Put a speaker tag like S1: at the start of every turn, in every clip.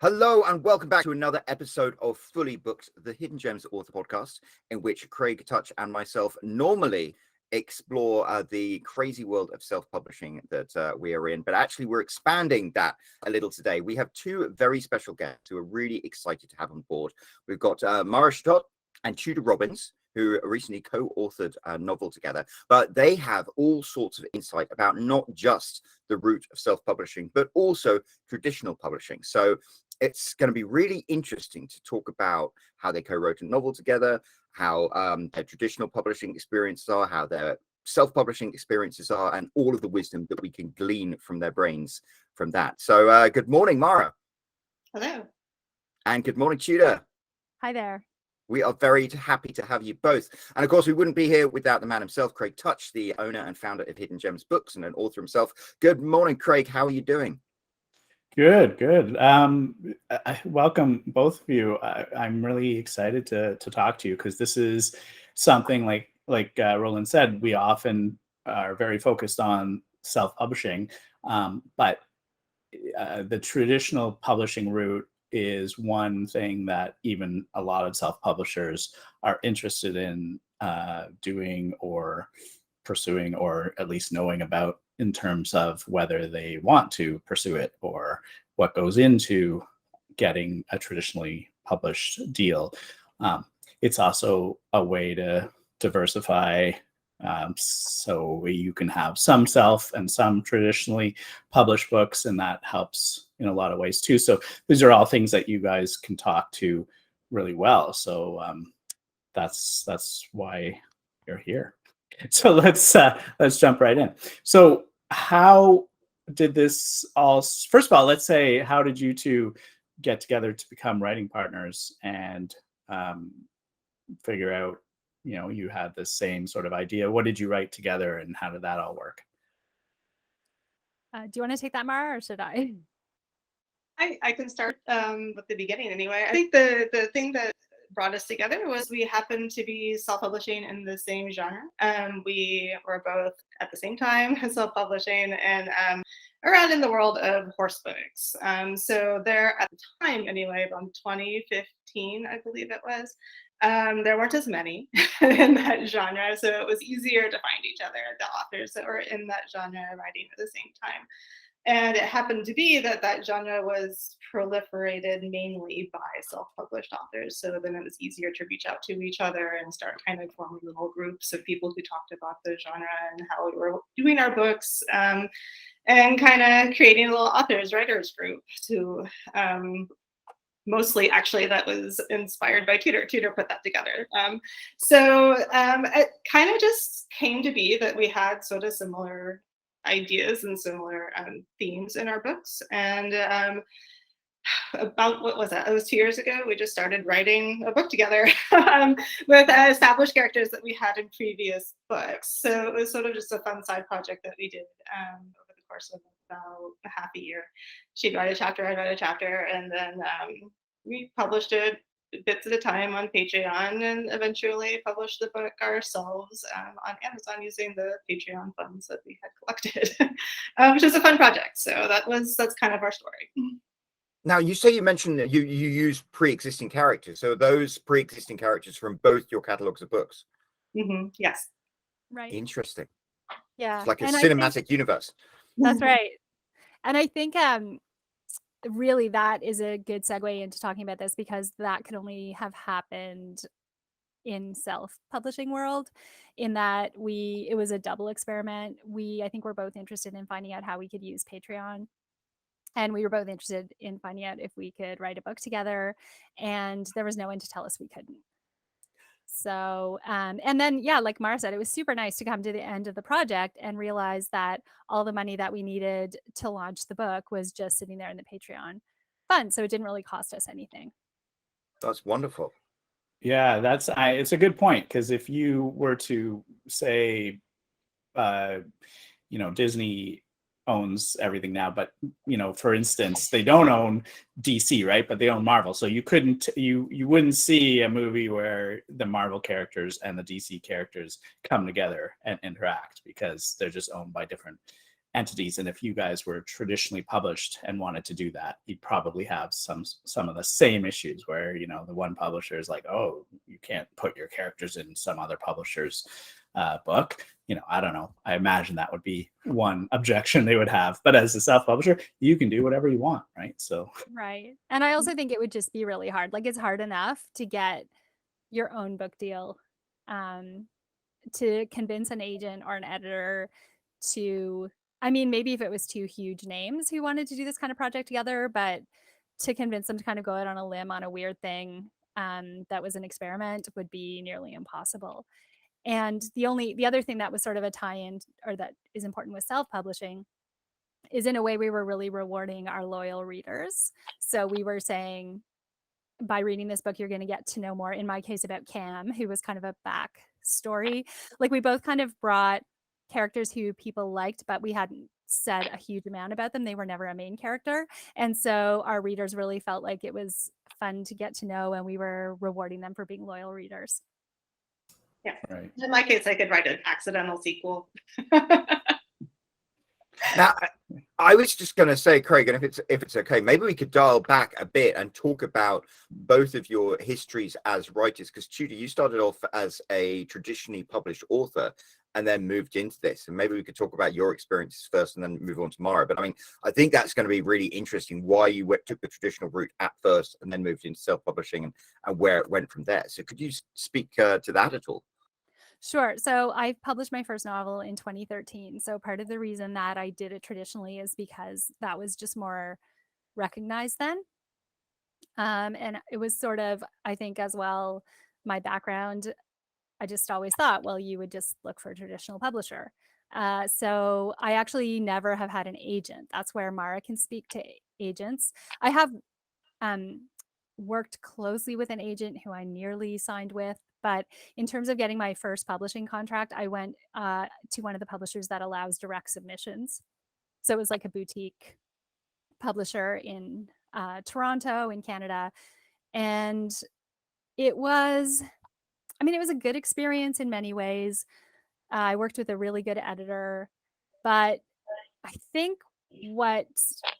S1: Hello and welcome back to another episode of Fully Booked, the Hidden Gems Author Podcast, in which Craig Touch and myself normally explore the crazy world of self-publishing that we are in. But actually, we're expanding that a little today. We have two very special guests who are really excited to have on board. We've got Mara Shatat and Tudor Robins, who recently co-authored a novel together, but they have all sorts of insight about not just the route of self-publishing, but also traditional publishing. So it's going to be really interesting to talk about how they co-wrote a novel together, how their traditional publishing experiences are, how their self-publishing experiences are, and all of the wisdom that we can glean from their brains from that. So good morning, Mara.
S2: Hello.
S1: And good morning, Tudor.
S3: Hi there.
S1: We are very happy to have you both. And of course, we wouldn't be here without the man himself, Craig Touch, the owner and founder of Hidden Gems Books and an author himself. Good morning, Craig. How are you doing?
S4: Good. Welcome, both of you. I'm really excited to talk to you because this is something like Roland said, we often are very focused on self-publishing, but the traditional publishing route is one thing that even a lot of self-publishers are interested in doing or pursuing, or at least knowing about, in terms of whether they want to pursue it or what goes into getting a traditionally published deal. It's also a way to diversify, so you can have some self and some traditionally published books, and that helps in a lot of ways too. So these are all things that you guys can talk to really well. So that's why you're here. So let's jump right in. So how did this all, first of all, let's say, how did you two get together to become writing partners and figure out, you had the same sort of idea? What did you write together and how did that all work?
S3: Do you want to take that, Mara, or should I?
S2: I can start with the beginning anyway. I think the thing that brought us together was we happened to be self-publishing in the same genre. We were both at the same time self-publishing and around in the world of horse books. So there, at the time anyway, around 2015, I believe it was, there weren't as many in that genre, so it was easier to find each other, the authors that were in that genre writing at the same time. And it happened to be that genre was proliferated mainly by self-published authors. So then it was easier to reach out to each other and start kind of forming little groups of people who talked about the genre and how we were doing our books, and kind of creating a little writers group to mostly, actually, that was inspired by Tudor. Tudor put that together. So it kind of just came to be that we had sort of similar ideas and similar themes in our books. And about, what was that? It was 2 years ago. We just started writing a book together with established characters that we had in previous books. So it was sort of just a fun side project that we did over the course of about a half a year. She'd write a chapter, I'd write a chapter, and then we published it bits at a time on Patreon, and eventually published the book ourselves on Amazon using the Patreon funds that we had collected, which is a fun project. So that's kind of our story.
S1: Now, you mentioned that you use pre-existing characters. So those pre-existing characters from both your catalogs of books?
S2: Mm-hmm. Yes.
S3: Right.
S1: Interesting.
S3: Yeah.
S1: It's like a cinematic universe.
S3: That's right. And I think really that is a good segue into talking about this, because that could only have happened in self-publishing world, in that it was a double experiment. I think we're both interested in finding out how we could use Patreon, and we were both interested in finding out if we could write a book together, and there was no one to tell us we couldn't. So, and then, yeah, like Mara said, it was super nice to come to the end of the project and realize that all the money that we needed to launch the book was just sitting there in the Patreon fund. So it didn't really cost us anything.
S1: That's wonderful.
S4: Yeah, it's a good point, because if you were to say, Disney owns everything now, but for instance, they don't own DC, right? But they own Marvel. So you wouldn't see a movie where the Marvel characters and the DC characters come together and interact, because they're just owned by different entities. And if you guys were traditionally published and wanted to do that, you'd probably have some of the same issues where, you know, the one publisher is like, oh, you can't put your characters in some other publisher's book. You know, I don't know. I imagine that would be one objection they would have. But as a self-publisher, you can do whatever you want, right? So
S3: right. And I also think it would just be really hard. Like, it's hard enough to get your own book deal, to convince an agent or an editor to, I mean, maybe if it was two huge names who wanted to do this kind of project together, but to convince them to kind of go out on a limb on a weird thing that was an experiment would be nearly impossible. And the other thing that was sort of a tie-in, or that is important with self-publishing, is in a way we were really rewarding our loyal readers. So we were saying, by reading this book, you're going to get to know more, in my case, about Cam, who was kind of a backstory. Like, we both kind of brought characters who people liked, but we hadn't said a huge amount about them. They were never a main character. And so our readers really felt like it was fun to get to know, and we were rewarding them for being loyal readers.
S2: Yeah.
S4: right.
S2: In my case, I could write an accidental sequel.
S1: Now, I was just going to say, Craig, and if it's okay, maybe we could dial back a bit and talk about both of your histories as writers, because Tudor, you started off as a traditionally published author and then moved into this, and maybe we could talk about your experiences first and then move on to Mara. But I mean, I think that's going to be really interesting, why you took the traditional route at first and then moved into self-publishing, and where it went from there. So could you speak to that at all?
S3: Sure. So I published my first novel in 2013. So part of the reason that I did it traditionally is because that was just more recognized then. And it was sort of, I think, as well, my background, I just always thought, well, you would just look for a traditional publisher. So I actually never have had an agent. That's where Mara can speak to agents. I have worked closely with an agent who I nearly signed with. But in terms of getting my first publishing contract, I went to one of the publishers that allows direct submissions. So it was like a boutique publisher in Toronto in Canada. And it was, I mean, it was a good experience in many ways. I worked with a really good editor, but I think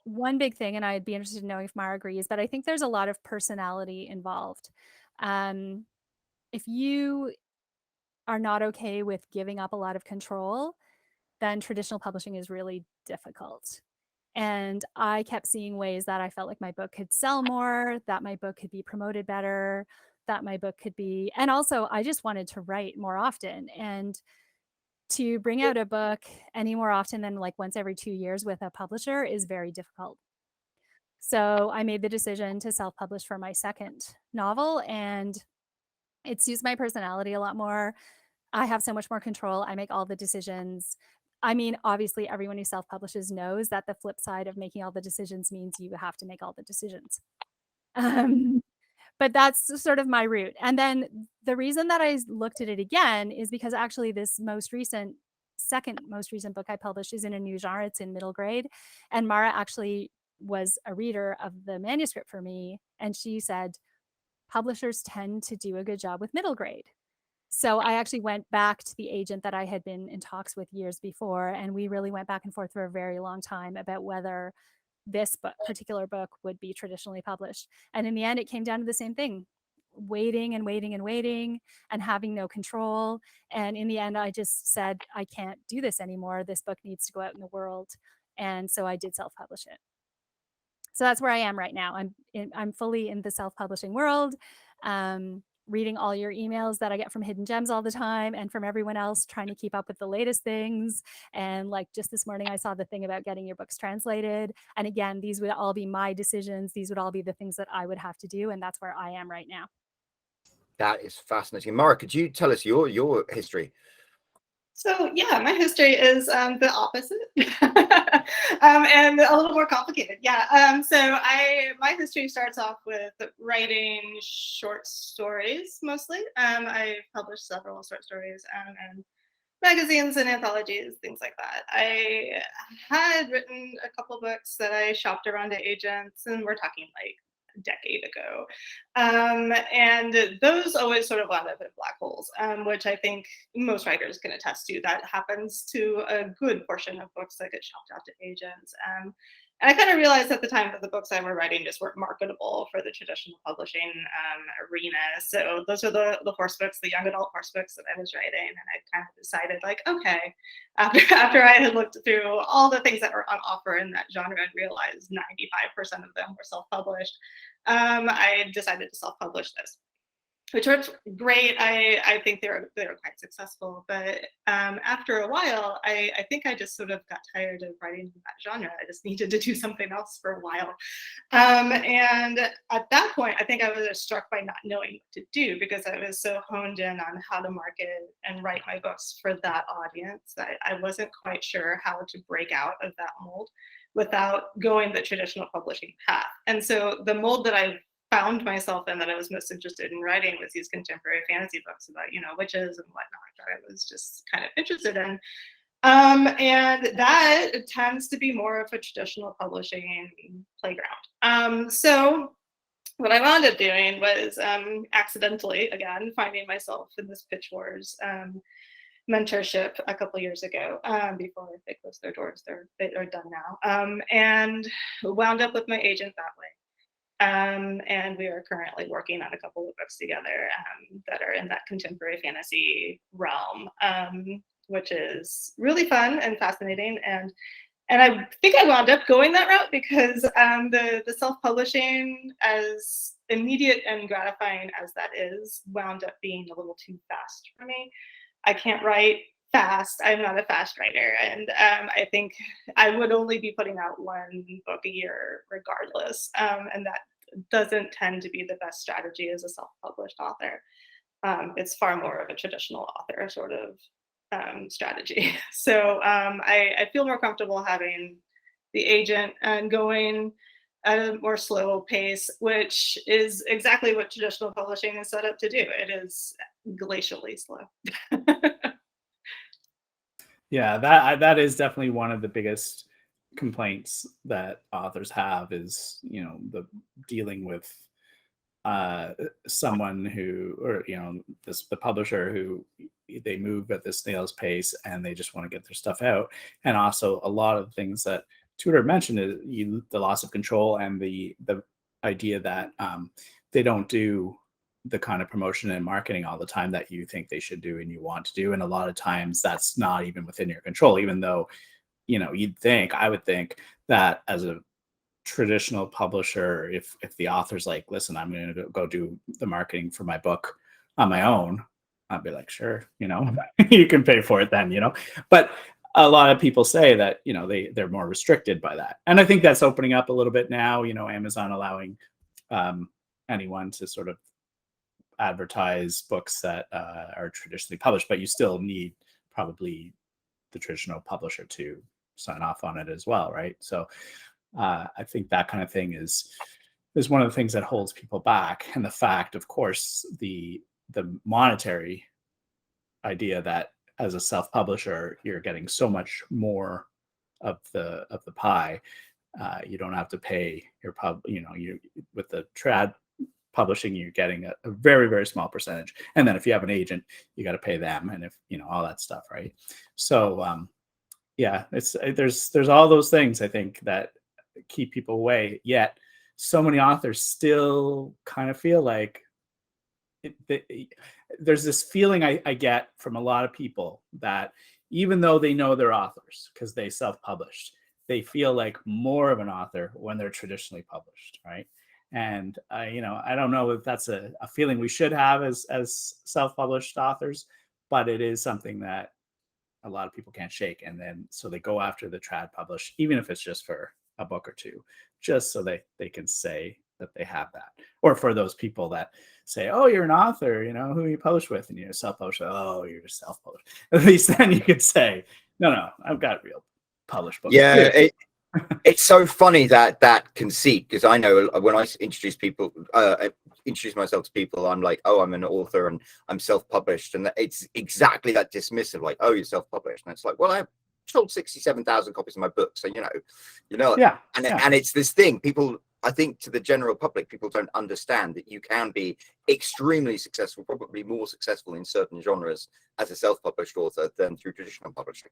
S3: one big thing, and I'd be interested in knowing if Mara agrees, but I think there's a lot of personality involved. If you are not okay with giving up a lot of control, then traditional publishing is really difficult. And I kept seeing ways that I felt like my book could sell more, that my book could be promoted better, that my book could be, and also I just wanted to write more often. And to bring out a book any more often than like once every 2 years with a publisher is very difficult. So I made the decision to self-publish for my second novel, and it suits my personality a lot more. I have so much more control. I make all the decisions. I mean, obviously, everyone who self-publishes knows that the flip side of making all the decisions means you have to make all the decisions. But that's sort of my route. And then the reason that I looked at it again is because actually this second most recent book I published is in a new genre. It's in middle grade. And Mara actually was a reader of the manuscript for me. And she said, publishers tend to do a good job with middle grade. So I actually went back to the agent that I had been in talks with years before, and we really went back and forth for a very long time about whether this particular book would be traditionally published. And in the end, it came down to the same thing, waiting and waiting and waiting and having no control. And in the end, I just said, I can't do this anymore. This book needs to go out in the world. And so I did self-publish it. So that's where I am right now. I'm fully in the self-publishing world, reading all your emails that I get from Hidden Gems all the time and from everyone else, trying to keep up with the latest things. And like just this morning, I saw the thing about getting your books translated. And again, these would all be my decisions. These would all be the things that I would have to do. And that's where I am right now.
S1: That is fascinating. Mara, could you tell us your history?
S2: So yeah, my history is the opposite, and a little more complicated. Yeah. So my history starts off with writing short stories mostly. I've published several short stories and magazines and anthologies, things like that. I had written a couple books that I shopped around to agents, and we're talking like decade ago. And those always sort of wound up in black holes, which I think most writers can attest to. That happens to a good portion of books that get shopped out to agents. And I kind of realized at the time that the books I were writing just weren't marketable for the traditional publishing arena. So those are the horse books, the young adult horse books that I was writing. And I kind of decided, like, okay, after I had looked through all the things that were on offer in that genre and realized 95% of them were self-published, I decided to self-publish this, which worked great. I think they were quite successful, but after a while, I think I just sort of got tired of writing in that genre. I just needed to do something else for a while. And at that point, I think I was struck by not knowing what to do, because I was so honed in on how to market and write my books for that audience that I wasn't quite sure how to break out of that mold without going the traditional publishing path. And so the mold that I found myself in, that I was most interested in writing, was these contemporary fantasy books about, you know, witches and whatnot that I was just kind of interested in. And that tends to be more of a traditional publishing playground. So what I wound up doing was accidentally, again, finding myself in this Pitch Wars mentorship a couple years ago, before they closed their doors. They're done now, and wound up with my agent that way. And we are currently working on a couple of books together that are in that contemporary fantasy realm, which is really fun and fascinating. And I think I wound up going that route because the self-publishing, as immediate and gratifying as that is, wound up being a little too fast for me. I can't write fast. I'm not a fast writer. And I think I would only be putting out one book a year regardless. And that doesn't tend to be the best strategy as a self-published author. It's far more of a traditional author sort of strategy. So I feel more comfortable having the agent and going at a more slow pace, which is exactly what traditional publishing is set up to do. It is glacially slow.
S4: Yeah, that is definitely one of the biggest complaints that authors have, is, you know, the dealing with someone who, or, you know, the publisher who, they move at this snail's pace and they just want to get their stuff out. And also a lot of things that Tudor mentioned is the loss of control and the idea that they don't do the kind of promotion and marketing all the time that you think they should do and you want to do. And a lot of times that's not even within your control, even though, you know, I would think that as a traditional publisher, if the author's like, listen, I'm going to go do the marketing for my book on my own, I'd be like, sure, you know, you can pay for it then, you know. But a lot of people say that, you know, they're more restricted by that. And I think that's opening up a little bit now, you know, Amazon allowing anyone to sort of advertise books that are traditionally published, but you still need probably the traditional publisher to sign off on it as well, right? So I think that kind of thing is one of the things that holds people back. And the fact, of course, the monetary idea that as a self-publisher, you're getting so much more of the pie. You don't have to pay your you with the trad publishing, you're getting a very, very small percentage. And then if you have an agent, you got to pay them, and if, you know, all that stuff, right? So yeah, there's all those things, I think, that keep people away. Yet so many authors still kind of feel like there's this feeling I get from a lot of people that even though they know they're authors because they self-published, they feel like more of an author when they're traditionally published, right? And you know, I don't know if that's a feeling we should have as self-published authors, but it is something that a lot of people can't shake. And then so they go after the trad publish, even if it's just for a book or two, just so they can say that they have that. Or for those people that say, oh, you're an author, you know, who you publish with, and you're self-published. Oh, you're self-published. At least then you could say, no, I've got real published books.
S1: Yeah, it's so funny that conceit, because I know when I introduce myself to people, I'm like, oh, I'm an author and I'm self-published, and it's exactly that dismissive, like, oh, you're self-published, and it's like, well, I've sold 67,000 copies of my book, so you know,
S4: yeah,
S1: and it's this thing, people I think to the general public, people don't understand that you can be extremely successful, probably more successful in certain genres as a self-published author than through traditional publishing.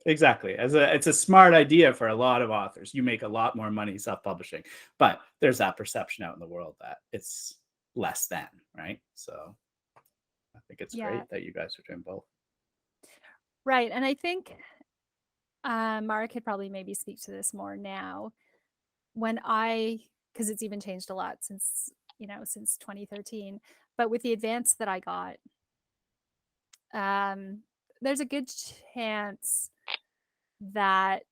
S4: Exactly. It's a smart idea for a lot of authors. You make a lot more money self-publishing, but there's that perception out in the world that it's less than, right? So I think it's great that you guys are doing both.
S3: Right. And I think Mara could probably maybe speak to this more now. Because it's even changed a lot since 2013, but with the advance that I got, there's a good chance that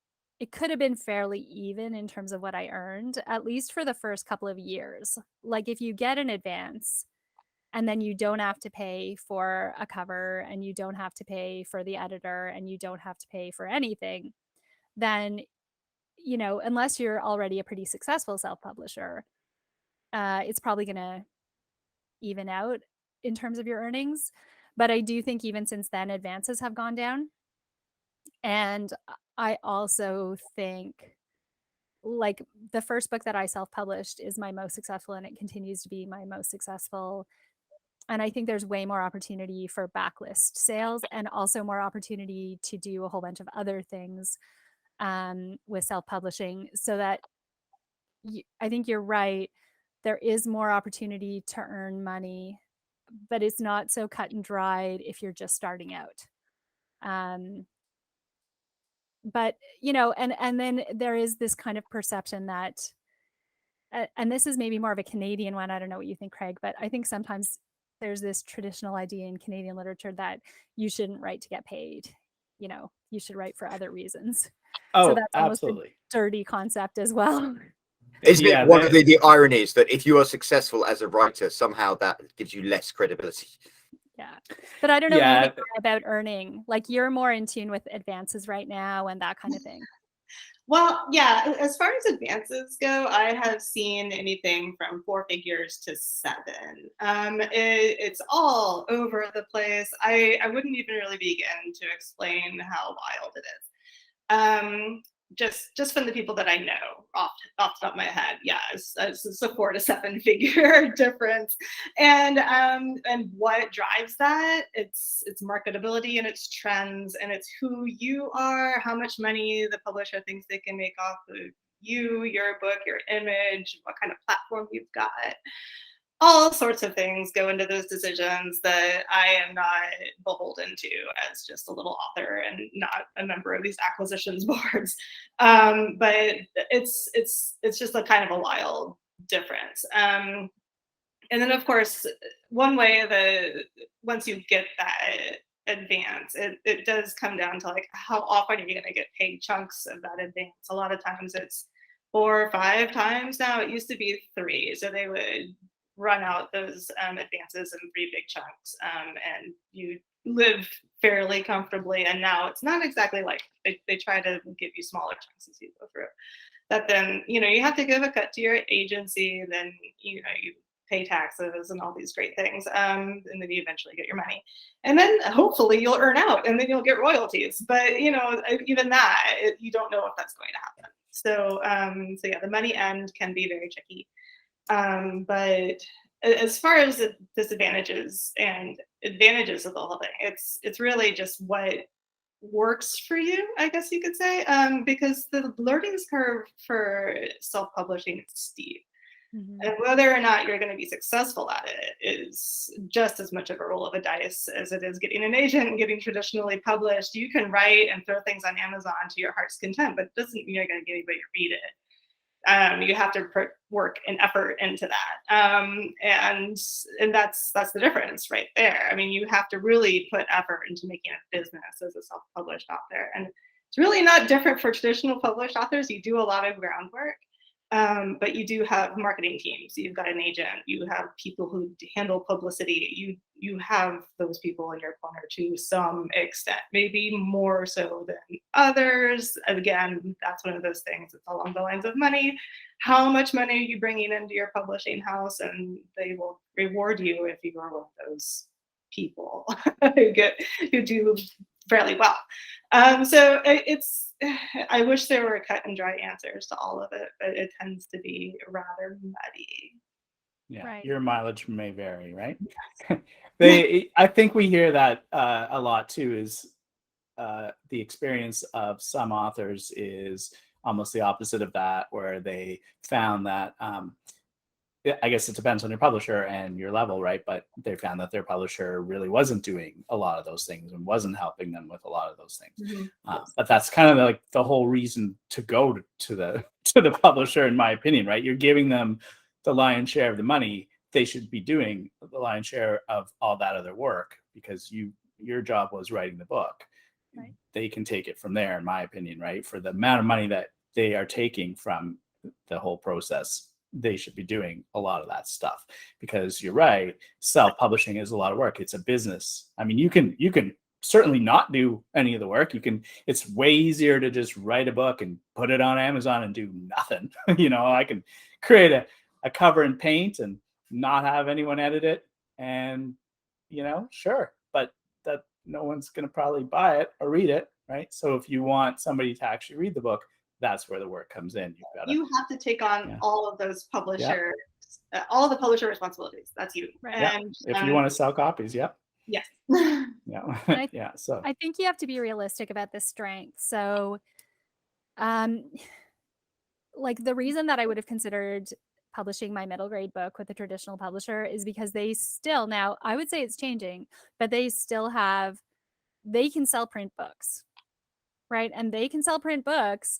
S3: it could have been fairly even in terms of what I earned, at least for the first couple of years. Like if you get an advance and then you don't have to pay for a cover and you don't have to pay for the editor and you don't have to pay for anything, then, unless you're already a pretty successful self-publisher, it's probably going to even out in terms of your earnings. But I do think even since then, advances have gone down. And I also think, like, the first book that I self-published is my most successful, and it continues to be my most successful. And I think there's way more opportunity for backlist sales and also more opportunity to do a whole bunch of other things with self-publishing, so that I think you're right. There is more opportunity to earn money, but it's not so cut and dried if you're just starting out. But, and then there is this kind of perception that, and this is maybe more of a Canadian one. I don't know what you think, Craig, but I think sometimes there's this traditional idea in Canadian literature that you shouldn't write to get paid. You should write for other reasons.
S4: Oh,
S3: so that's almost
S4: absolutely.
S3: a dirty concept as well.
S1: Isn't it one of the ironies that if you are successful as a writer, somehow that gives you less credibility?
S3: Yeah. But I don't know anything about earning. Like, you're more in tune with advances right now and that kind of thing.
S2: Well, yeah, as far as advances go, I have seen anything from 4 figures to 7. It's all over the place. I wouldn't even really begin to explain how wild it is. Just from the people that I know off the top of my head, it's a 4 to 7 figure difference. And what drives that? It's marketability and it's trends and it's who you are, how much money the publisher thinks they can make off of you, your book, your image, what kind of platform you've got. All sorts of things go into those decisions that I am not beholden to as just a little author and not a member of these acquisitions boards. But it's just a kind of a wild difference. And then, of course, one way that once you get that advance, it does come down to, like, how often are you going to get paid chunks of that advance? A lot of times it's 4 or 5 times now. It used to be 3. So they would run out those advances in 3 big chunks, and you live fairly comfortably. And now it's not exactly like they try to give you smaller chunks as you go through. That then, you have to give a cut to your agency, then, you pay taxes and all these great things, and then you eventually get your money. And then hopefully you'll earn out and then you'll get royalties. But, even that, you don't know if that's going to happen. So yeah, the money end can be very tricky. But as far as the disadvantages and advantages of the whole thing, it's really just what works for you, I guess you could say, because the learning curve for self-publishing is steep.
S3: Mm-hmm.
S2: And whether or not you're going to be successful at it is just as much of a roll of a dice as it is getting an agent and getting traditionally published. You can write and throw things on Amazon to your heart's content, but it doesn't mean you're going to get anybody to read it. You have to put work and effort into that, and that's the difference right there. I mean, you have to really put effort into making a business as a self-published author, and it's really not different for traditional published authors. You do a lot of groundwork, but you do have marketing teams. You've got an agent. You have people who handle publicity. You have those people in your corner to some extent, maybe more so than others. Again, that's one of those things. It's along the lines of money. How much money are you bringing into your publishing house? And they will reward you if you are one of those people who do fairly well. So it's, I wish there were cut and dry answers to all of it, but it tends to be rather muddy.
S4: Yeah,
S3: Right.
S4: your mileage may vary, right? I think we hear that a lot too, is the experience of some authors is almost the opposite of that, where they found that I guess it depends on your publisher and your level, right? But they found that their publisher really wasn't doing a lot of those things and wasn't helping them with a lot of those things.
S2: Yes.
S4: But that's kind of like the whole reason to go to the publisher, in my opinion, right? You're giving them the lion's share of the money. They should be doing the lion's share of all that other work, because your job was writing the book.
S3: Right.
S4: They can take it from there, in my opinion, right? For the amount of money that they are taking from the whole process, they should be doing a lot of that stuff, because you're right, self-publishing is a lot of work. It's a business. I mean, you can certainly not do any of the work. It's way easier to just write a book and put it on Amazon and do nothing. I can create a cover in Paint and not have anyone edit it, and sure, but that no one's going to probably buy it or read it, right? So if you want somebody to actually read the book, that's where the work comes in.
S2: You have to take on all of those publisher, all the publisher responsibilities. That's you.
S3: Right.
S2: And
S4: if you want to sell copies,
S2: yes.
S4: Yeah. So
S3: I think you have to be realistic about the strength. So, like, the reason that I would have considered publishing my middle grade book with a traditional publisher is because they still, now I would say it's changing, but they can sell print books, right? And they can sell print books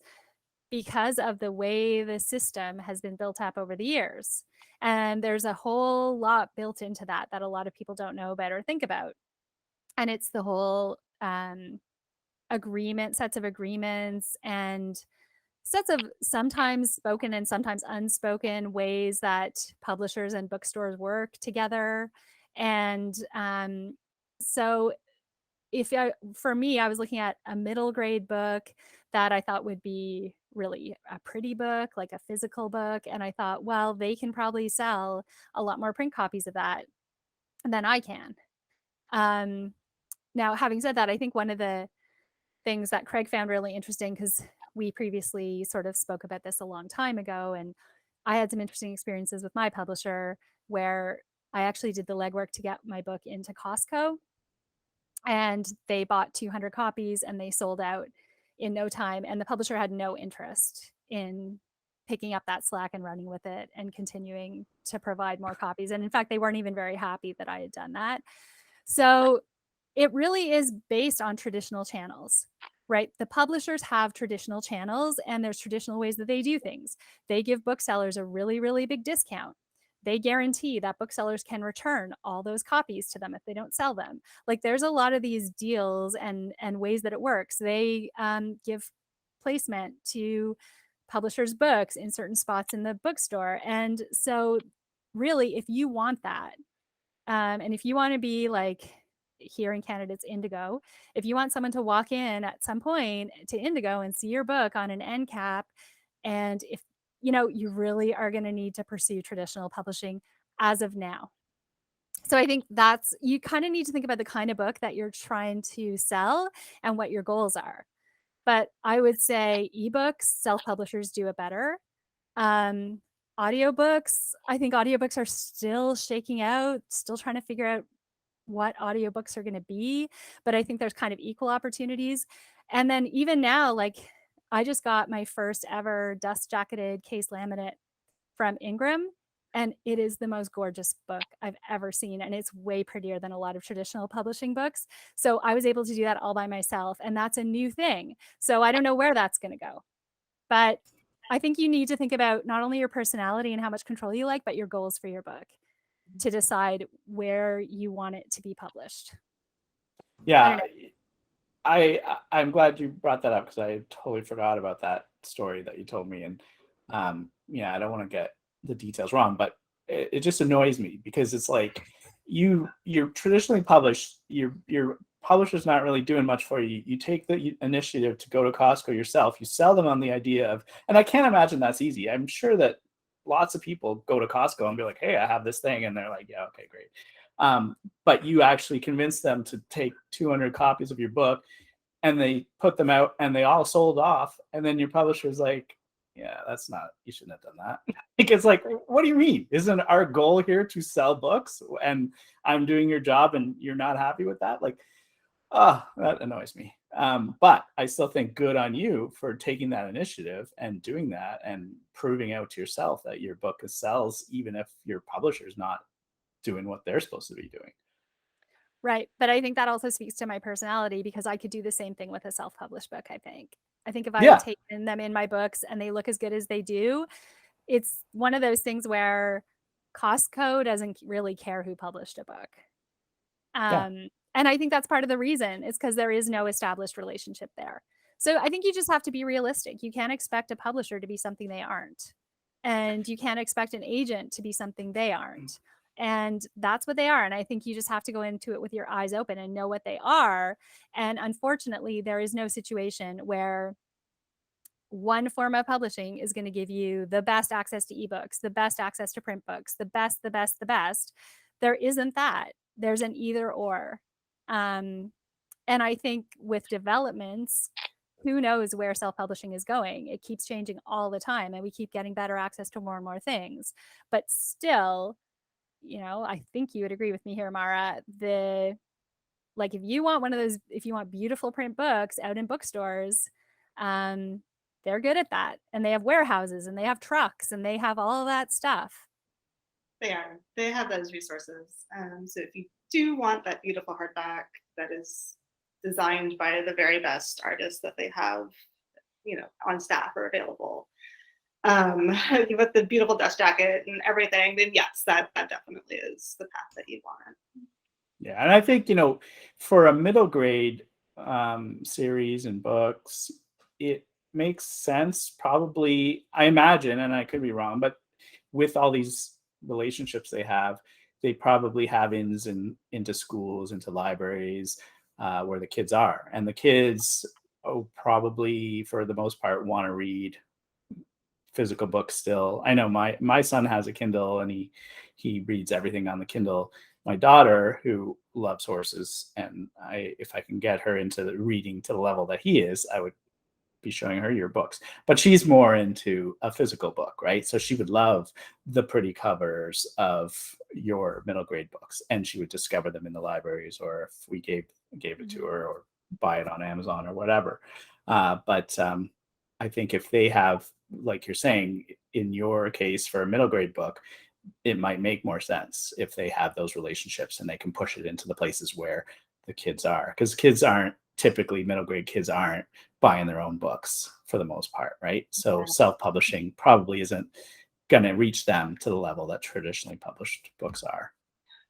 S3: because of the way the system has been built up over the years. And there's a whole lot built into that a lot of people don't know about or think about. And it's the whole sets of agreements and sets of sometimes spoken and sometimes unspoken ways that publishers and bookstores work together. And so for me, I was looking at a middle grade book that I thought would be really a pretty book, like a physical book. And I thought, well, they can probably sell a lot more print copies of that than I can. Now, having said that, I think one of the things that Craig found really interesting, because we previously sort of spoke about this a long time ago, and I had some interesting experiences with my publisher where I actually did the legwork to get my book into Costco, and they bought 200 copies and they sold out in no time. And the publisher had no interest in picking up that slack and running with it and continuing to provide more copies. And in fact, they weren't even very happy that I had done that. So it really is based on traditional channels, right? The publishers have traditional channels and there's traditional ways that they do things. They give booksellers a really, really big discount. They guarantee that booksellers can return all those copies to them if they don't sell them. Like, there's a lot of these deals and ways that it works. They give placement to publishers' books in certain spots in the bookstore. And so really, if you want that, and if you want to be like, here in Canada, it's Indigo. If you want someone to walk in at some point to Indigo and see your book on an end cap, and if you really are going to need to pursue traditional publishing as of now. So I think you kind of need to think about the kind of book that you're trying to sell and what your goals are. But I would say ebooks, self-publishers do it better. Audiobooks, I think audiobooks are still shaking out, still trying to figure out what audiobooks are going to be, but I think there's kind of equal opportunities. And then even now, like, I just got my first ever dust jacketed case laminate from Ingram, and it is the most gorgeous book I've ever seen, and it's way prettier than a lot of traditional publishing books. So I was able to do that all by myself, and that's a new thing. So I don't know where that's going to go, but I think you need to think about not only your personality and how much control you like, but your goals for your book to decide where you want it to be published.
S4: Yeah, I'm glad you brought that up, because I totally forgot about that story that you told me. And I don't want to get the details wrong, but it just annoys me, because it's like you're traditionally published, your publisher's not really doing much for you. You take the initiative to go to Costco yourself. You sell them on the idea of, and I can't imagine that's easy. I'm sure that lots of people go to Costco and be like, hey, I have this thing. And they're like, yeah, okay, great. But you actually convinced them to take 200 copies of your book, and they put them out and they all sold off. And then your publisher's like, yeah, that's not, you shouldn't have done that. It's like, what do you mean? Isn't our goal here to sell books? And I'm doing your job and you're not happy with that? Like, oh, that annoys me. But I still think good on you for taking that initiative and doing that and proving out to yourself that your book sells, even if your publisher's not doing what they're supposed to be doing.
S3: Right. But I think that also speaks to my personality, because I could do the same thing with a self-published book, I think. I think if I had taken them in my books and they look as good as they do, it's one of those things where Costco doesn't really care who published a book. And I think that's part of the reason. It's because there is no established relationship there. So I think you just have to be realistic. You can't expect a publisher to be something they aren't. And you can't expect an agent to be something they aren't. And that's what they are. And I think you just have to go into it with your eyes open and know what they are. And unfortunately, there is no situation where one form of publishing is going to give you the best access to ebooks, the best access to print books, the best. There isn't that. There's an either or. And I think with developments, who knows where self-publishing is going? It keeps changing all the time, and we keep getting better access to more and more things. But still, I think you would agree with me here, Mara. If you want one of those, if you want beautiful print books out in bookstores, they're good at that. And they have warehouses and they have trucks and they have all of that stuff.
S2: They are. They have those resources. So if you do want that beautiful hardback that is designed by the very best artists that they have, on staff or available, with the beautiful dust jacket and everything, then yes, that definitely is the path that you want.
S4: Yeah, and I think, for a middle grade series and books, it makes sense probably, I imagine, and I could be wrong, but with all these relationships they probably have ins into schools, into libraries, where the kids are. And the kids probably, for the most part, want to read physical books still. I know my son has a Kindle and he reads everything on the Kindle. My daughter, who loves horses, and if I can get her into the reading to the level that he is, I would be showing her your books. But she's more into a physical book, right? So she would love the pretty covers of your middle grade books, and she would discover them in the libraries, or if we gave it to her, or buy it on Amazon or whatever. But I think if they have, like you're saying, in your case for a middle grade book, it might make more sense if they have those relationships and they can push it into the places where the kids are, because middle grade kids aren't buying their own books for the most part, right? So self-publishing probably isn't going to reach them to the level that traditionally published books are.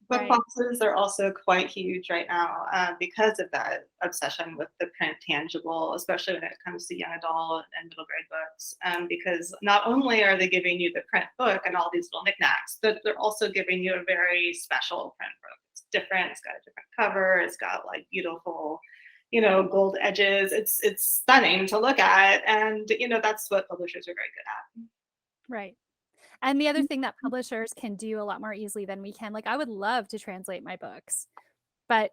S2: Book boxes are also quite huge right now because of that obsession with the print tangible, especially when it comes to young adult and middle grade books. Because not only are they giving you the print book and all these little knickknacks, but they're also giving you a very special print book. It's different. It's got a different cover. It's got beautiful, gold edges. It's stunning to look at, and that's what publishers are very good at.
S3: Right. And the other thing that publishers can do a lot more easily than we can, I would love to translate my books, but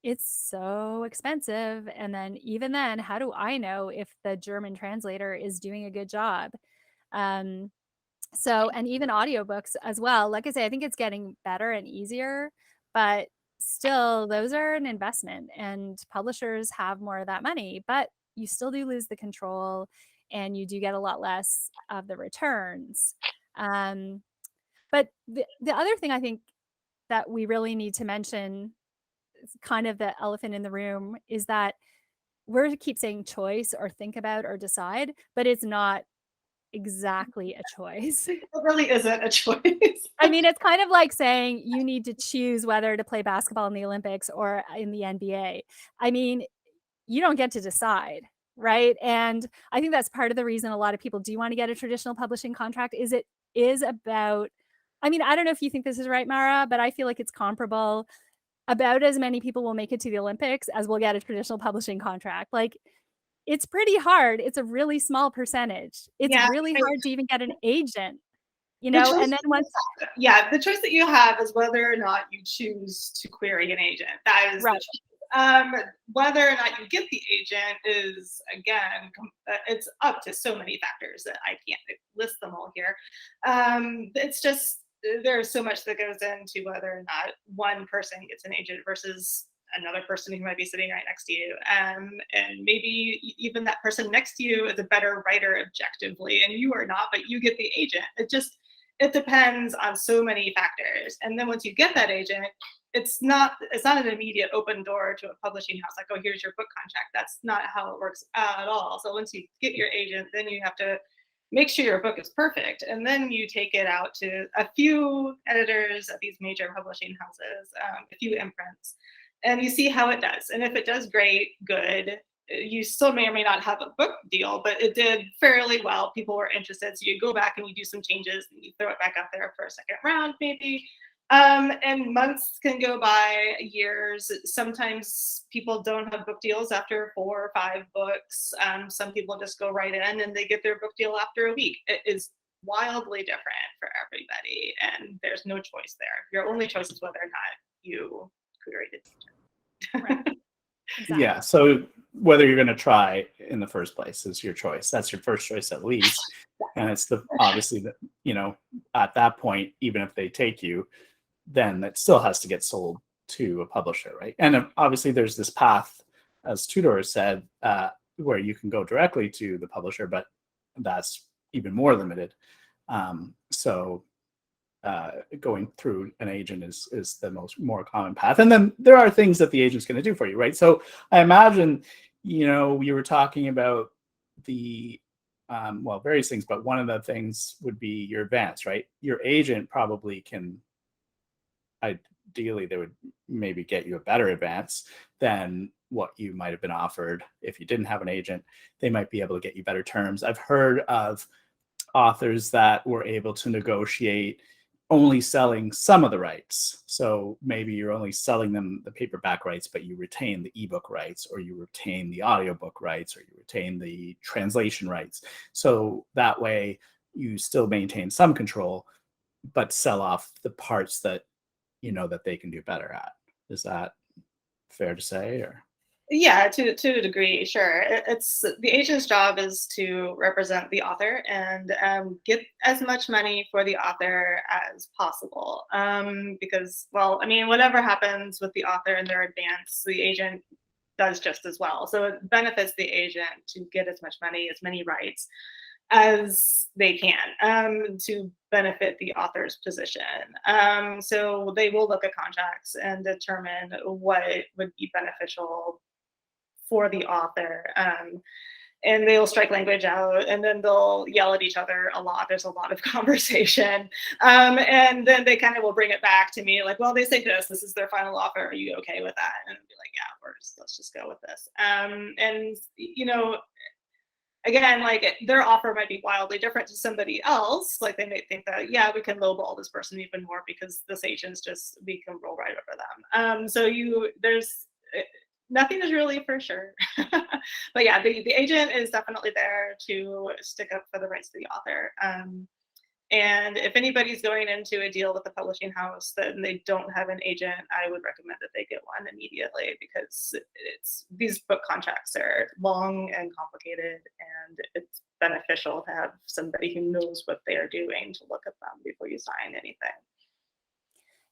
S3: it's so expensive. And then even then, how do I know if the German translator is doing a good job? And even audiobooks as well. Like I say, I think it's getting better and easier, but still those are an investment, and publishers have more of that money, but you still do lose the control and you do get a lot less of the returns. But the other thing I think that we really need to mention, kind of the elephant in the room, is that we're keep saying choice or think about or decide, but it's not exactly a choice.
S2: It really isn't a choice.
S3: I mean, it's kind of like saying you need to choose whether to play basketball in the Olympics or in the NBA. I mean, you don't get to decide, right? And I think that's part of the reason a lot of people do want to get a traditional publishing contract. It is about, I mean, I don't know if you think this is right, Mara, but I feel like it's comparable. About as many people will make it to the Olympics as will get a traditional publishing contract. It's pretty hard. It's a really small percentage. It's really hard to even get an agent. you
S2: The
S3: know,
S2: choice
S3: and then once,
S2: the choice that you have is whether or not you choose to query an agent. That is
S3: right.
S2: the choice. Whether or not you get the agent is, again, it's up to so many factors that I can't list them all here. It's just, there's so much that goes into whether or not one person gets an agent versus another person who might be sitting right next to you. And maybe even that person next to you is a better writer objectively, and you are not, but you get the agent. It depends on so many factors. And then once you get that agent, it's not an immediate open door to a publishing house like, oh, here's your book contract. That's not how it works at all. So once you get your agent, then you have to make sure your book is perfect, and then you take it out to a few editors at these major publishing houses, a few imprints, and you see how it does. And if it does great, good. You still may or may not have a book deal, but it did fairly well. People were interested, so you go back and you do some changes and you throw it back out there for a second round, maybe. And months can go by, years. Sometimes people don't have book deals after 4 or 5 books. Some people just go right in and they get their book deal after a week. It is wildly different for everybody, and there's no choice there. Your only choice is whether or not you queried it.
S3: Right. Exactly.
S4: Yeah. So whether you're going to try in the first place is your choice. That's your first choice at least. And it's obviously that, you know, at that point, even if they take you, then that still has to get sold to a publisher, right? And obviously there's this path, as Tudor said, where you can go directly to the publisher, but that's even more limited. So going through an agent is the more common path. And then there are things that the agent's going to do for you, right? So I imagine, you know, you were talking about the various things, but one of the things would be your advance, right? Your agent probably can, ideally, they would maybe get you a better advance than what you might have been offered if you didn't have an agent. They might be able to get you better terms. I've heard of authors that were able to negotiate only selling some of the rights. So maybe you're only selling them the paperback rights, but you retain the ebook rights, or you retain the audiobook rights, or you retain the translation rights. So that way you still maintain some control, but sell off the parts that you know that they can do better at. Is that fair to say? Or
S2: Yeah, to a degree, sure. It's the agent's job is to represent the author and get as much money for the author as possible. Because, well, I mean, whatever happens with the author and their advance, the agent does just as well. So it benefits the agent to get as much money, as many rights as they can to benefit the author's position. So they will look at contracts and determine what would be beneficial for the author. And they'll strike language out, and then they'll yell at each other a lot. There's a lot of conversation. And then they kind of will bring it back to me like, well, they say this is their final offer. Are you okay with that? And I'll be like, yeah, let's just go with this. And, you know, again, like their offer might be wildly different to somebody else. Like they may think that, yeah, we can lowball this person even more because this agent's just, we can roll right over them. So nothing is really for sure. But yeah, the agent is definitely there to stick up for the rights of the author. And if anybody's going into a deal with a publishing house that they don't have an agent, I would recommend that they get one immediately, because these book contracts are long and complicated, and it's beneficial to have somebody who knows what they are doing to look at them before you sign anything.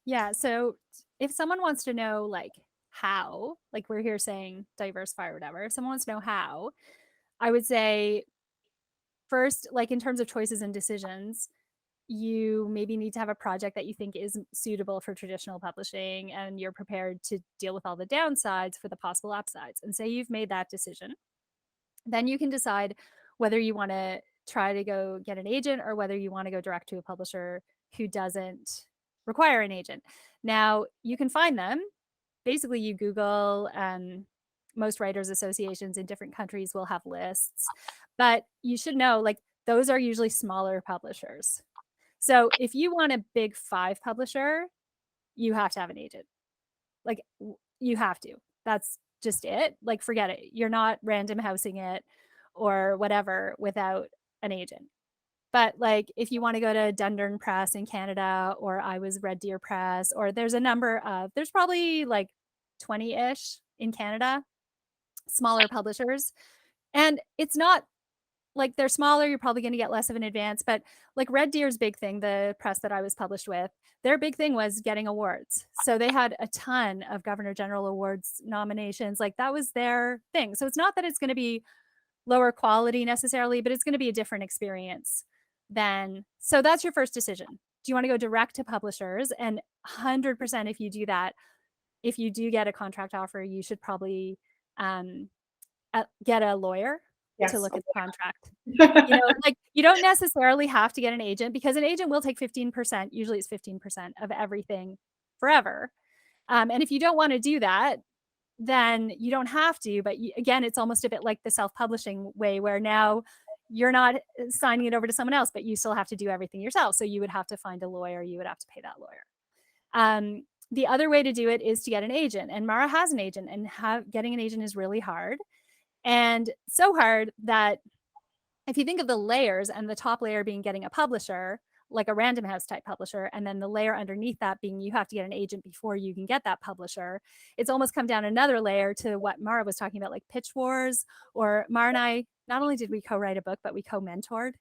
S3: Yeah. So if someone wants to know, like, how, like we're here saying diversify or whatever, if someone wants to know how, I would say first, like in terms of choices and decisions, you maybe need to have a project that you think is suitable for traditional publishing, and you're prepared to deal with all the downsides for the possible upsides. And say you've made that decision, then you can decide whether you want to try to go get an agent or whether you want to go direct to a publisher who doesn't require an agent. Now, you can find them. Basically, you Google, most writers associations in different countries will have lists, but you should know, like, those are usually smaller publishers. So if you want a big 5 publisher, you have to have an agent. Like, you have to. That's just it. Like, forget it. You're not random housing it or whatever without an agent. But like if you want to go to Dundurn Press in Canada, or I was Red Deer Press, or there's probably like 20-ish in Canada, smaller publishers. And it's not like they're smaller, you're probably going to get less of an advance. But like Red Deer's big thing, the press that I was published with, their big thing was getting awards. So they had a ton of Governor General Awards nominations. Like that was their thing. So it's not that it's going to be lower quality necessarily, but it's going to be a different experience than. So that's your first decision. Do you want to go direct to publishers? And 100% if you do that, if you do get a contract offer, you should probably get a lawyer to look at the contract. Like you don't necessarily have to get an agent, because an agent will take 15%. Usually it's 15% of everything forever. And if you don't want to do that, then you don't have to. But again, it's almost a bit like the self-publishing way, where now you're not signing it over to someone else, but you still have to do everything yourself. So you would have to find a lawyer. You would have to pay that lawyer. The other way to do it is to get an agent. And Mara has an agent, and getting an agent is really hard. And so hard that if you think of the layers, and the top layer being getting a publisher, like a Random House type publisher, and then the layer underneath that being you have to get an agent before you can get that publisher, it's almost come down another layer to what Mara was talking about, like pitch wars. Or Mara and I, not only did we co-write a book, but we co-mentored.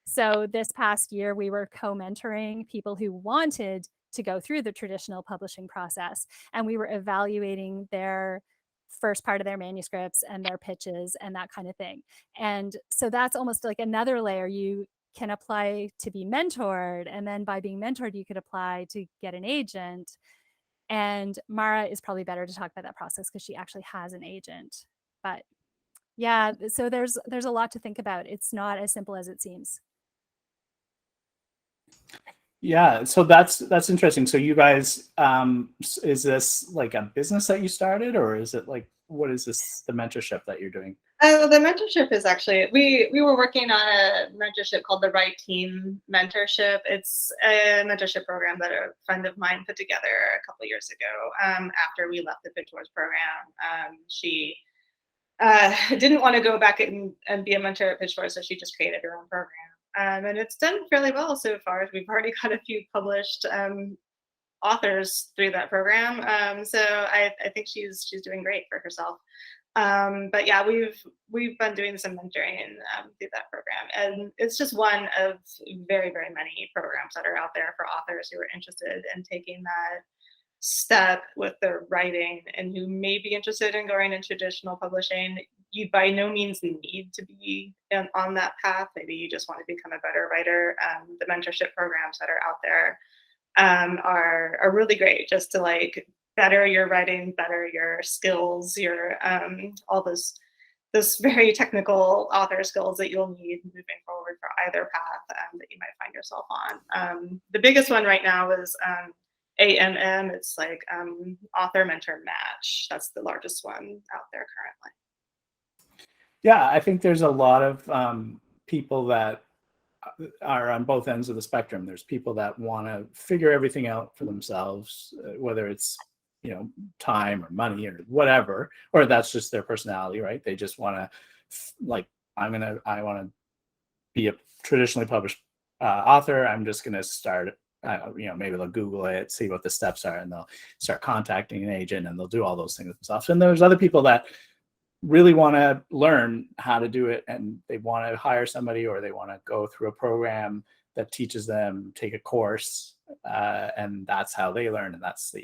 S3: So this past year, we were co-mentoring people who wanted to go through the traditional publishing process, and we were evaluating their first part of their manuscripts and their pitches and that kind of thing. And so that's almost like another layer. You can apply to be mentored, and then by being mentored, you could apply to get an agent. And Mara is probably better to talk about that process because she actually has an agent. But yeah, so there's a lot to think about. It's not as simple as it seems.
S4: Yeah, so that's interesting. So you guys, is this like a business that you started, or is it like, what is this, the mentorship that you're doing?
S2: The mentorship is actually, we were working on a mentorship called the Right Team Mentorship. It's a mentorship program that a friend of mine put together a couple of years ago after we left the Pitch Wars program. She didn't want to go back and be a mentor at Pitch Wars, so she just created her own program. And it's done fairly well so far. We've already got a few published authors through that program. So I think she's doing great for herself. But yeah, we've been doing some mentoring through that program, and it's just one of very, very many programs that are out there for authors who are interested in taking that step with their writing and who may be interested in going into traditional publishing. You by no means need to be on that path. Maybe you just want to become a better writer. The mentorship programs that are out there are really great, just to like better your writing, better your skills, your all those very technical author skills that you'll need moving forward for either path that you might find yourself on. The biggest one right now is AMM. It's like Author Mentor Match. That's the largest one out there currently.
S4: Yeah, I think there's a lot of people that are on both ends of the spectrum. There's people that want to figure everything out for themselves, whether it's time or money or whatever, or that's just their personality, right? They just want to like, I want to be a traditionally published author. I'm just going to start, maybe they'll Google it, see what the steps are, and they'll start contacting an agent, and they'll do all those things themselves. And there's other people that really want to learn how to do it, and they want to hire somebody, or they want to go through a program that teaches them, take a course, and that's how they learn. And that's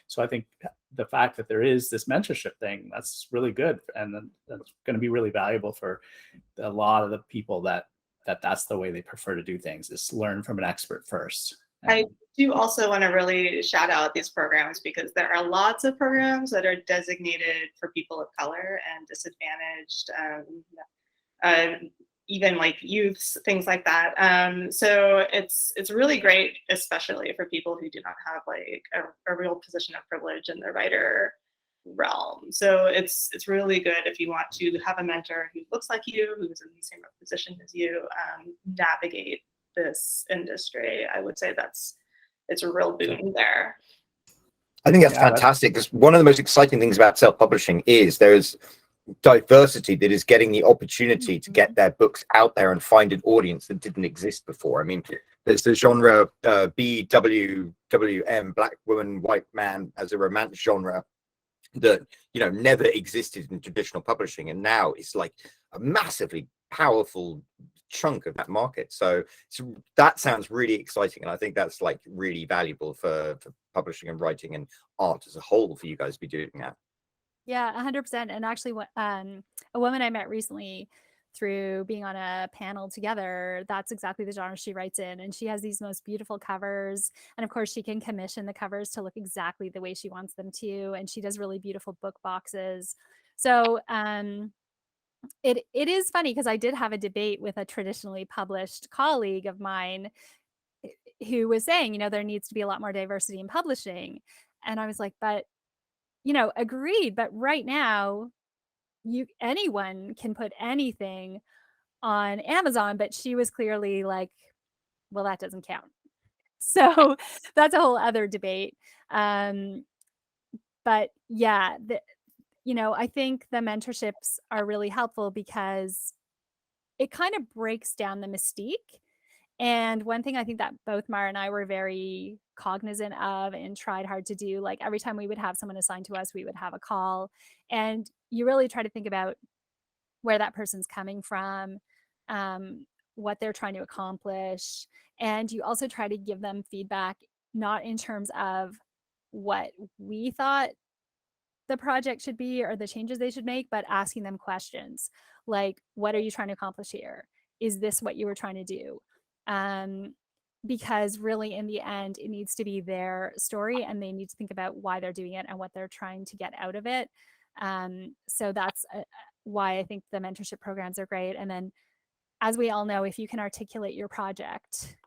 S4: so I think the fact that there is this mentorship thing, that's really good, and that's going to be really valuable for a lot of the people that's the way they prefer to do things, is learn from an expert first.
S2: I do also want to really shout out these programs, because there are lots of programs that are designated for people of color and disadvantaged, even like youths, things like that. So it's really great, especially for people who do not have like a real position of privilege in the writer realm. So it's really good if you want to have a mentor who looks like you, who's in the same position as you, navigate this industry. I would say it's a real boon there.
S1: I think that's fantastic, because one of the most exciting things about self-publishing is there's diversity that is getting the opportunity to get their books out there and find an audience that didn't exist before. I mean, there's the genre BWWM, black woman, white man, as a romance genre that, you know, never existed in traditional publishing, and now it's like a massively powerful chunk of that market. So that sounds really exciting, and I think that's like really valuable for publishing and writing and art as a whole for you guys to be doing that.
S3: Yeah, 100%. And actually, a woman I met recently through being on a panel together, that's exactly the genre she writes in. And she has these most beautiful covers. And of course, she can commission the covers to look exactly the way she wants them to. And she does really beautiful book boxes. So it is funny because I did have a debate with a traditionally published colleague of mine who was saying, you know, there needs to be a lot more diversity in publishing. And I was like, but, you know, agreed. But right now, anyone can put anything on Amazon, but she was clearly like, well, that doesn't count. So that's a whole other debate. But yeah, you know, I think the mentorships are really helpful because it kind of breaks down the mystique. And one thing I think that both Mara and I were very cognizant of and tried hard to do, like every time we would have someone assigned to us, we would have a call, and you really try to think about where that person's coming from, what they're trying to accomplish. And you also try to give them feedback, not in terms of what we thought the project should be or the changes they should make, but asking them questions like, what are you trying to accomplish here? Is this what you were trying to do? Because really, in the end, it needs to be their story, and they need to think about why they're doing it and what they're trying to get out of it. So that's why I think the mentorship programs are great. And then, as we all know, if you can articulate your project,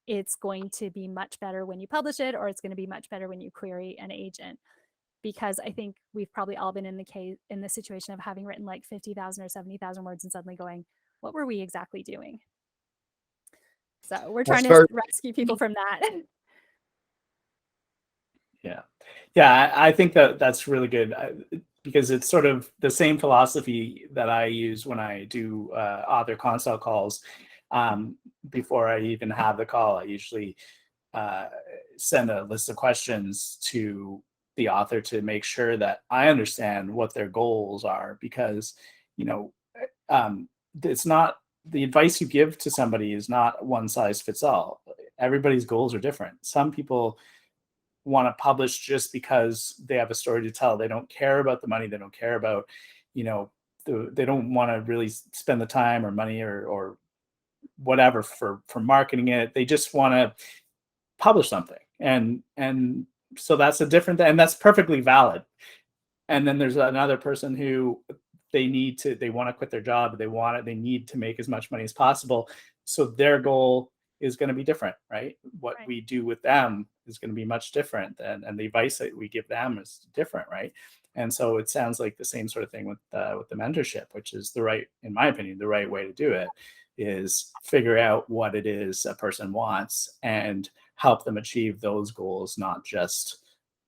S3: it's going to be much better when you publish it, or it's going to be much better when you query an agent. Because I think we've probably all been in the situation of having written like 50,000 or 70,000 words and suddenly going, what were we exactly doing? So we're trying to rescue people from that.
S4: Yeah, I think that's really good, because it's sort of the same philosophy that I use when I do author consult calls. Before I even have the call, I usually send a list of questions to the author to make sure that I understand what their goals are, because, you know, it's not, the advice you give to somebody is not one size fits all. Everybody's goals are different. Some people want to publish just because they have a story to tell. They don't care about the money. They don't care about, you know, they don't want to really spend the time or money or whatever for marketing it. They just want to publish something. And so that's a different, and that's perfectly valid. And then there's another person who they want to quit their job. They need to make as much money as possible. So their goal is going to be different, right? What we do with them is going to be much different, and the advice that we give them is different, right? And so it sounds like the same sort of thing with the mentorship, which is in my opinion, the right way to do it is figure out what it is a person wants and help them achieve those goals, not just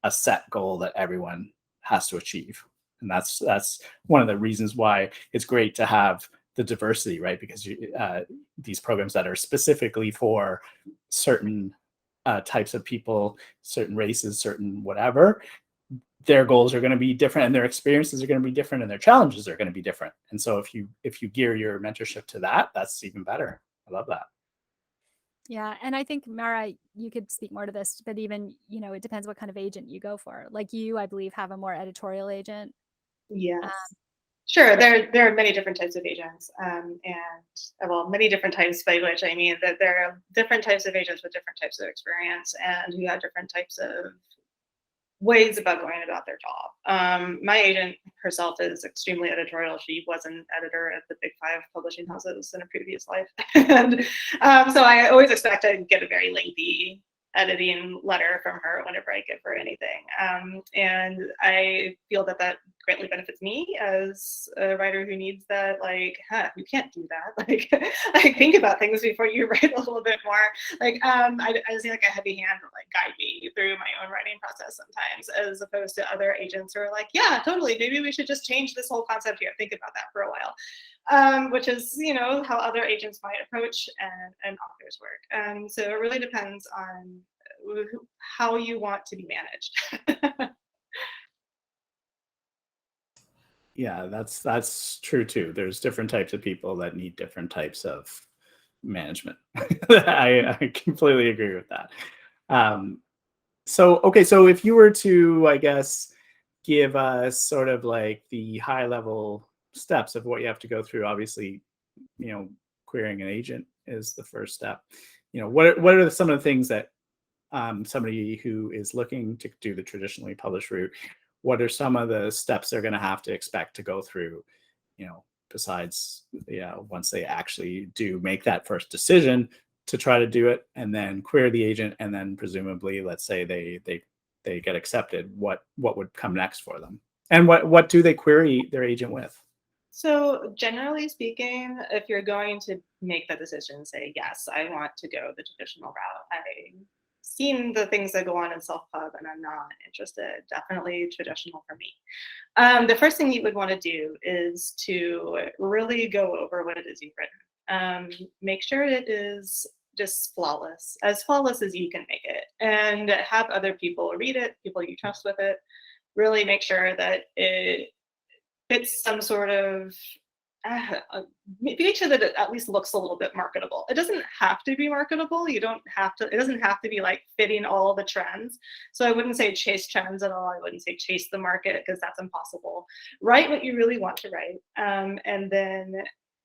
S4: a set goal that everyone has to achieve. And that's one of the reasons why it's great to have the diversity, right? Because these programs that are specifically for certain types of people, certain races, certain whatever, their goals are going to be different, and their experiences are going to be different, and their challenges are going to be different. And so if you gear your mentorship to that, that's even better. I love that.
S3: Yeah. And I think, Mara, you could speak more to this, but even, you know, it depends what kind of agent you go for. Like you, I believe, have a more editorial agent.
S2: Yes. Sure. There are many different types of agents, and well, many different types, by which I mean that there are different types of agents with different types of experience, and who have different types of ways about going about their job. My agent herself is extremely editorial. She was an editor at the big 5 publishing houses in a previous life. And so I always expect to get a very lengthy editing letter from her whenever I give her anything. And I feel that greatly benefits me as a writer who needs that, like, you can't do that. Like think about things before you write a little bit more. Like, I just need like a heavy hand to like guide me through my own writing process sometimes, as opposed to other agents who are like, yeah, totally, maybe we should just change this whole concept here. Think about that for a while. Which is, how other agents might approach an author's work. So it really depends on how you want to be managed.
S4: Yeah, that's true too. There's different types of people that need different types of management. I completely agree with that. So if you were to, I guess, give us sort of like the high level steps of what you have to go through, obviously, querying an agent is the first step. What are some of the things that somebody who is looking to do the traditionally published route, what are some of the steps they're going to have to expect to go through, besides, once they actually do make that first decision to try to do it and then query the agent, and then presumably, let's say they get accepted, what would come next for them? And what do they query their agent with?
S2: So generally speaking, if you're going to make the decision, say, yes, I want to go the traditional route, I've seen the things that go on in self-pub and I'm not interested, definitely traditional for me. The first thing you would want to do is to really go over what it is you've written. Make sure it is just flawless as you can make it, and have other people read it, people you trust with it. Really make sure that it fits some sort of, make sure that it at least looks a little bit marketable. It doesn't have to be marketable. It doesn't have to be like fitting all the trends. So I wouldn't say chase trends at all. I wouldn't say chase the market, because that's impossible. Write what you really want to write, and then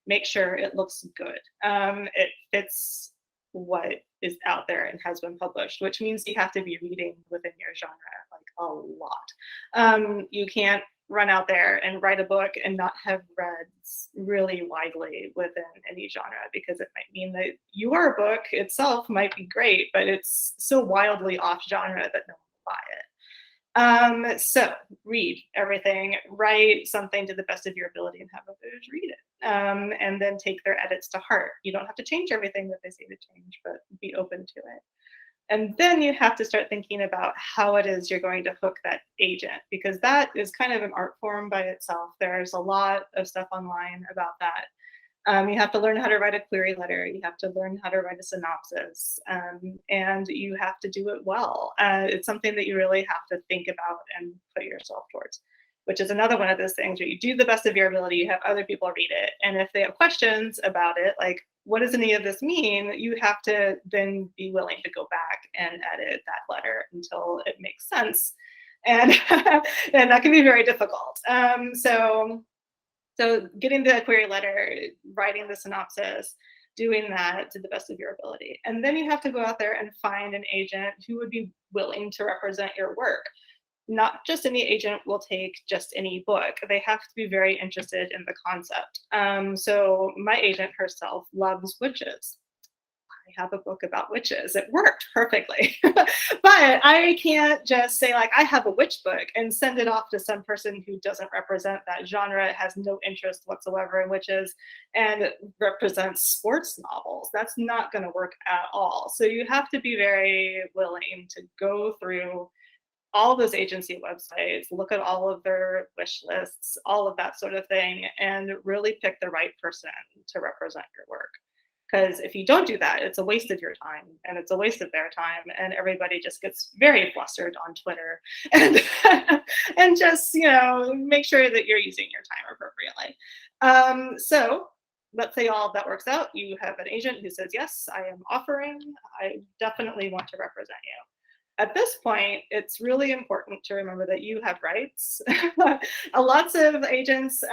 S2: make sure it looks good. It fits what is out there and has been published, which means you have to be reading within your genre like a lot. You can't run out there and write a book and not have read really widely within any genre, because it might mean that your book itself might be great, but it's so wildly off genre that no one will buy it. So read everything, write something to the best of your ability, and have others read it. And then take their edits to heart. You don't have to change everything that they say to change, but be open to it. And then you have to start thinking about how it is you're going to hook that agent, because that is kind of an art form by itself. There's a lot of stuff online about that. You have to learn how to write a query letter. You have to learn how to write a synopsis, and you have to do it well. It's something that you really have to think about and put yourself towards, which is another one of those things where you do the best of your ability, you have other people read it. And if they have questions about it, like, what does any of this mean? You have to then be willing to go back and edit that letter until it makes sense. And, and that can be very difficult. So getting the query letter, writing the synopsis, doing that to the best of your ability. And then you have to go out there and find an agent who would be willing to represent your work. Not just any agent will take just any book. They have to be very interested in the concept. So my agent herself loves witches. I have a book about witches. It worked perfectly. But I can't just say, like, I have a witch book and send it off to some person who doesn't represent that genre, has no interest whatsoever in witches, and represents sports novels. That's not going to work at all. So you have to be very willing to go through all those agency websites, look at all of their wish lists, all of that sort of thing, and really pick the right person to represent your work. Because if you don't do that, it's a waste of your time, and it's a waste of their time, and everybody just gets very flustered on Twitter. And just, make sure that you're using your time appropriately. So let's say all of that works out. You have an agent who says, yes, I am offering. I definitely want to represent you. At this point, it's really important to remember that you have rights. Lots of agents,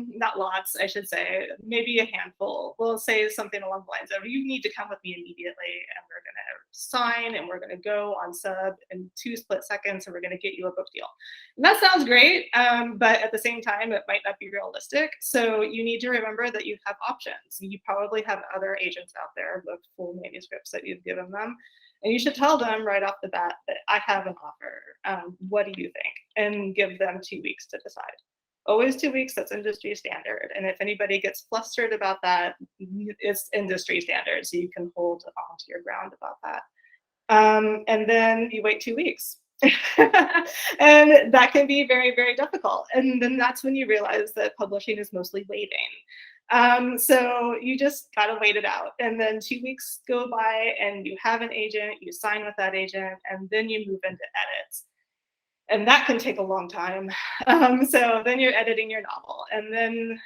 S2: not lots, I should say, maybe a handful, will say something along the lines of, you need to come with me immediately, and we're going to sign, and we're going to go on sub in 2 split seconds, and we're going to get you a book deal. And that sounds great, but at the same time, it might not be realistic. So you need to remember that you have options. You probably have other agents out there with full manuscripts that you've given them. And you should tell them right off the bat that I have an offer. What do you think? And give them 2 weeks to decide. Always 2 weeks, that's industry standard. And if anybody gets flustered about that, it's industry standard. So you can hold on to your ground about that. And then you wait 2 weeks. And that can be very, very difficult. And then that's when you realize that publishing is mostly waiting. So you just gotta wait it out. And then 2 weeks go by and you have an agent, you sign with that agent, and then you move into edits. And that can take a long time. So then you're editing your novel, and then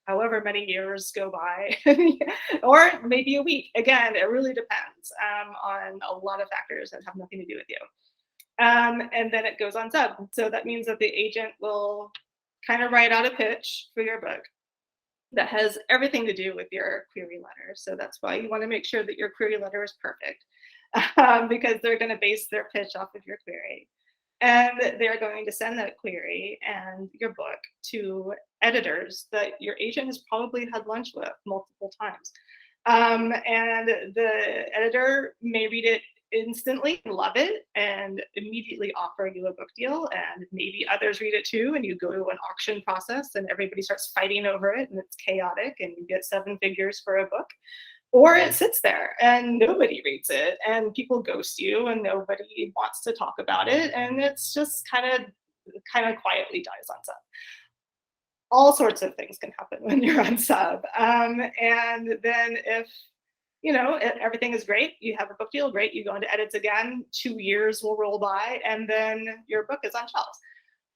S2: however many years go by, or maybe a week. Again, it really depends on a lot of factors that have nothing to do with you. And then it goes on sub. So that means that the agent will kind of write out a pitch for your book that has everything to do with your query letter. So that's why you want to make sure that your query letter is perfect, because they're going to base their pitch off of your query. And they're going to send that query and your book to editors that your agent has probably had lunch with multiple times. And the editor may read it instantly and love it and immediately offer you a book deal. And maybe others read it too, and you go to an auction process and everybody starts fighting over it and it's chaotic and you get 7 figures for a book. Or it sits there and nobody reads it and people ghost you and nobody wants to talk about it, and it's just kind of quietly dies on sub. All sorts of things can happen when you're on sub. And then if everything is great, you have a book deal, great, you go into edits again, 2 years will roll by and then your book is on shelves.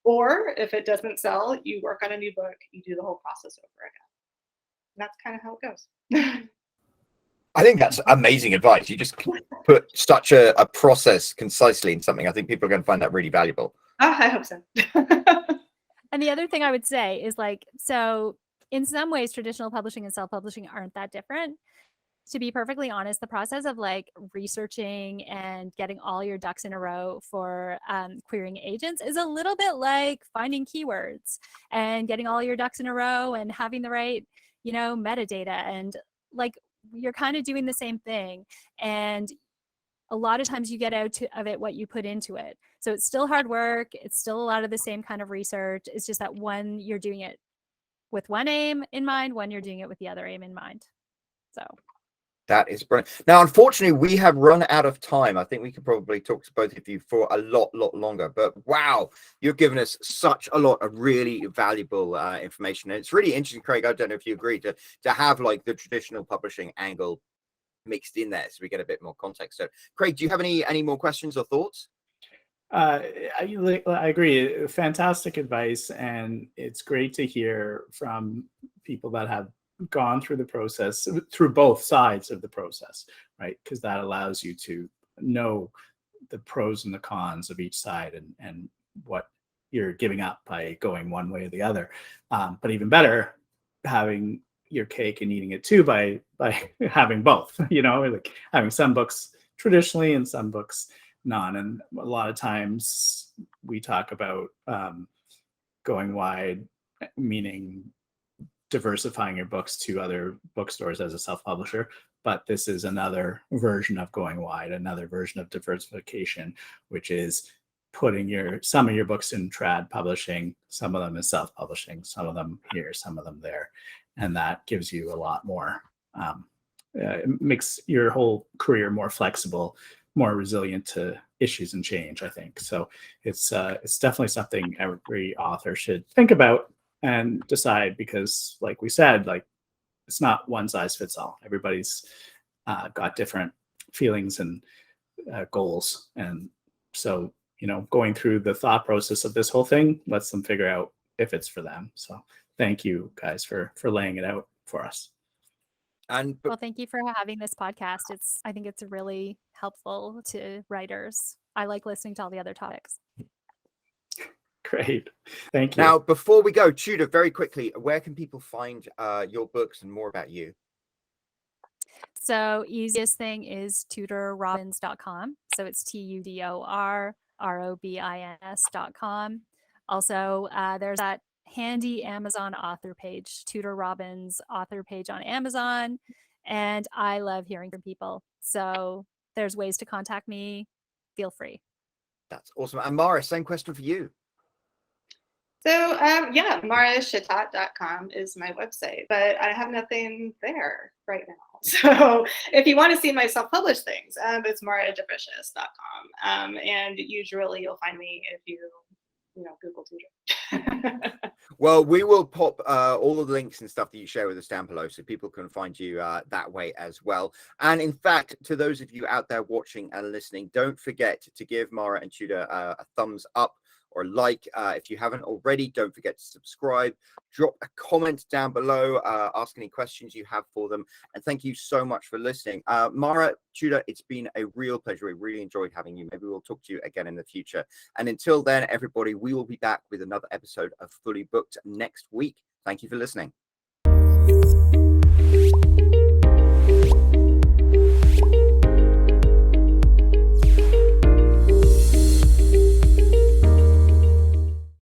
S2: Or if it doesn't sell, you work on a new book, you do the whole process over again. And that's kind of how it goes.
S1: I think that's amazing advice. You just put such a process concisely in something. I think people are going to find that really valuable.
S2: I hope so.
S3: And the other thing I would say is so in some ways, traditional publishing and self-publishing aren't that different. To be perfectly honest, the process of researching and getting all your ducks in a row for querying agents is a little bit like finding keywords and getting all your ducks in a row and having the right, metadata, and you're kind of doing the same thing. And a lot of times you get out of it what you put into it. So it's still hard work. It's still a lot of the same kind of research. It's just that one, you're doing it with one aim in mind, one you're doing it with the other aim in mind. So
S1: that is brilliant. Now, unfortunately, we have run out of time. I think we could probably talk to both of you for a lot longer. But wow, you've given us such a lot of really valuable information. And it's really interesting, Craig. I don't know if you agree to have the traditional publishing angle mixed in there, so we get a bit more context. So, Craig, do you have any more questions or thoughts?
S4: I agree. Fantastic advice, and it's great to hear from people that have gone through the process, through both sides of the process, right? Because that allows you to know the pros and the cons of each side and what you're giving up by going one way or the other. But even better, having your cake and eating it too by having both, having some books traditionally and some books non. And a lot of times we talk about going wide, meaning diversifying your books to other bookstores as a self-publisher, but this is another version of going wide, another version of diversification, which is putting some of your books in trad publishing, some of them in self-publishing, some of them here, some of them there, and that gives you a lot more. It makes your whole career more flexible, more resilient to issues and change, I think. So it's definitely something every author should think about and decide, because like we said, it's not one size fits all. Everybody's got different feelings and goals. And so, going through the thought process of this whole thing lets them figure out if it's for them. So thank you guys for laying it out for us.
S3: Well, thank you for having this podcast. I think it's really helpful to writers. I like listening to all the other topics.
S4: Great. Thank you.
S1: Now, before we go, Tudor, very quickly, where can people find your books and more about you?
S3: So easiest thing is tudorrobins.com. So it's TUDORROBINS.com. Also, there's that handy Amazon author page, Tudor Robins author page on Amazon. And I love hearing from people. So there's ways to contact me. Feel free.
S1: That's awesome. And Mara, same question for you.
S2: So yeah, marashatat.com is my website, but I have nothing there right now. So if you want to see my self-published things, it's maradeprecious.com. And usually you'll find me if you Google Tudor.
S1: Well, we will pop all of the links and stuff that you share with us down below so people can find you that way as well. And in fact, to those of you out there watching and listening, don't forget to give Mara and Tudor a thumbs up or like. If you haven't already, don't forget to subscribe. Drop a comment down below, ask any questions you have for them. And thank you so much for listening. Mara, Tudor, it's been a real pleasure. We really enjoyed having you. Maybe we'll talk to you again in the future. And until then, everybody, we will be back with another episode of Fully Booked next week. Thank you for listening.